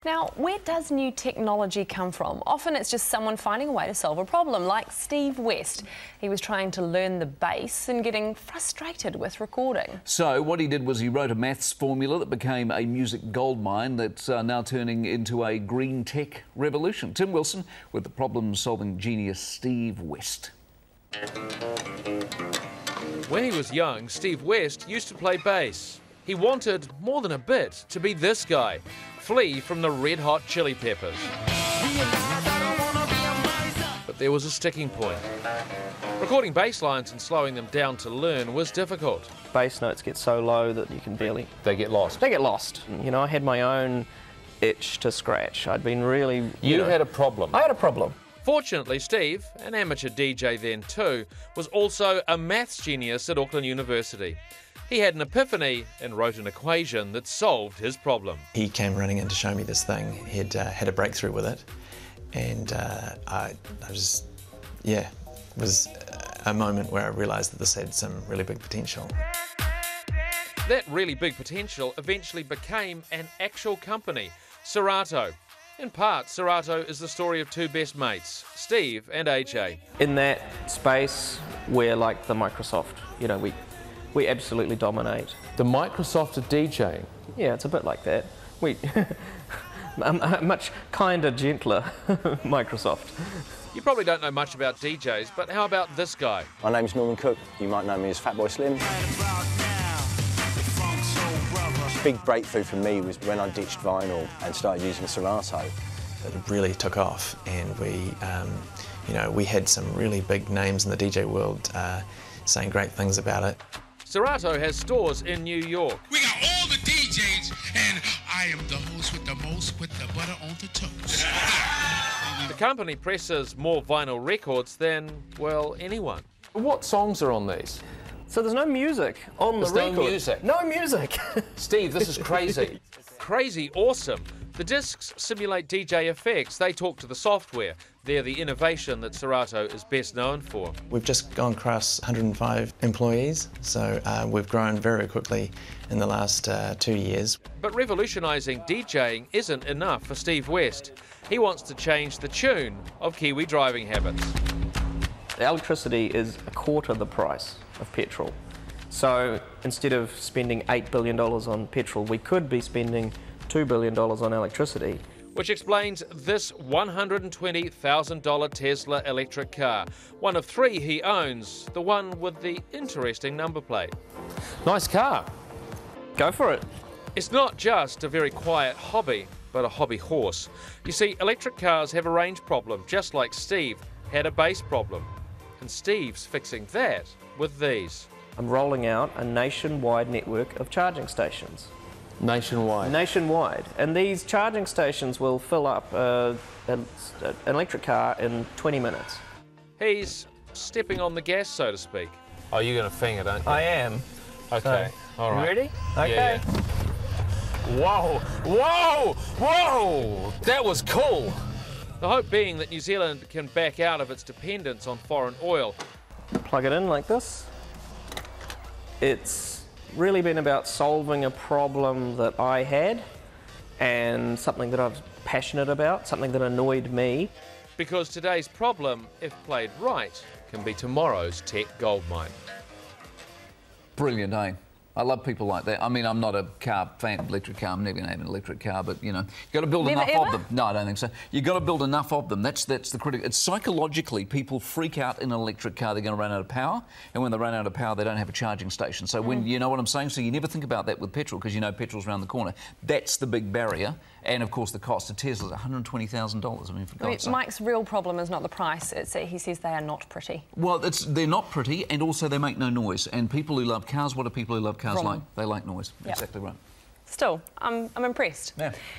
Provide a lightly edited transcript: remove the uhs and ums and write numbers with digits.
Now, where does new technology come from? Often it's just someone finding a way to solve a problem, like Steve West. He was trying to learn the bass and getting frustrated with recording. So what he did was he wrote a maths formula that became a music goldmine that's now turning into a green tech revolution. Tim Wilson with the problem-solving genius Steve West. When he was young, Steve West used to play bass. He wanted, more than a bit, to be this guy, Flea from the Red Hot Chili Peppers. But there was a sticking point. Recording bass lines and slowing them down to learn was difficult. Bass notes get so low that you can barely... They get lost. They get lost. You know, I had my own itch to scratch. I'd been really... You had a problem. I had a problem. Fortunately, Steve, an amateur DJ then too, was also a maths genius at Auckland University. He had an epiphany and wrote an equation that solved his problem. He came running in to show me this thing. He'd had a breakthrough with it, and I was, it was a moment where I realised that this had some really big potential. That really big potential eventually became an actual company, Serato. In part, Serato is the story of two best mates, Steve and AJ. In that space, we're like the Microsoft. You know, we absolutely dominate. The Microsoft of DJing? Yeah, it's a bit like that. A much kinder, gentler Microsoft. You probably don't know much about DJs, but how about this guy? My name's Norman Cook. You might know me as Fatboy Slim. Big breakthrough for me was when I ditched vinyl and started using Serato. It really took off, and we had some really big names in the DJ world saying great things about it. Serato has stores in New York. We got all the DJs, and I am the host with the most, with the butter on the toast. The company presses more vinyl records than, well, anyone. What songs are on these? So there's no music on the record. No music? No music. Steve, this is crazy. Crazy awesome. The discs simulate DJ effects. They talk to the software. They're the innovation that Serato is best known for. We've just gone across 105 employees, so we've grown very quickly in the last 2 years. But revolutionising DJing isn't enough for Steve West. He wants to change the tune of Kiwi driving habits. Electricity is a quarter the price of petrol. So instead of spending $8 billion on petrol, we could be spending $2 billion on electricity. Which explains this $120,000 Tesla electric car. One of three he owns, the one with the interesting number plate. Nice car. Go for it. It's not just a very quiet hobby, but a hobby horse. You see, electric cars have a range problem, just like Steve had a bass problem. And Steve's fixing that with these. I'm rolling out a nationwide network of charging stations. Nationwide? Nationwide. And these charging stations will fill up an electric car in 20 minutes. He's stepping on the gas, so to speak. Oh, you're going to fing it, aren't you? I am. Okay, so, all right. Ready? Okay. Yeah. Whoa! Whoa! Whoa! That was cool! The hope being that New Zealand can back out of its dependence on foreign oil. Plug it in like this. It's really been about solving a problem that I had and something that I was passionate about, something that annoyed me. Because today's problem, if played right, can be tomorrow's tech goldmine. Brilliant, eh? I love people like that. I mean, I'm not a car fan, electric car. I'm never going to have an electric car, but, you know, you've got to build enough of them. No, I don't think so. You've got to build enough of them. That's the critical. It's psychologically, people freak out in an electric car, they're going to run out of power, and when they run out of power, they don't have a charging station. So when, you know what I'm saying? So you never think about that with petrol, because you know petrol's around the corner. That's the big barrier. And, of course, the cost of Tesla's $120,000. I mean, for God's sake. Mike's real problem is not the price. It's he says they are not pretty. Well, they're not pretty, and also they make no noise. And people who love cars, what do people who love cars like? They like noise. Yep. Exactly right. Still, I'm impressed. Yeah.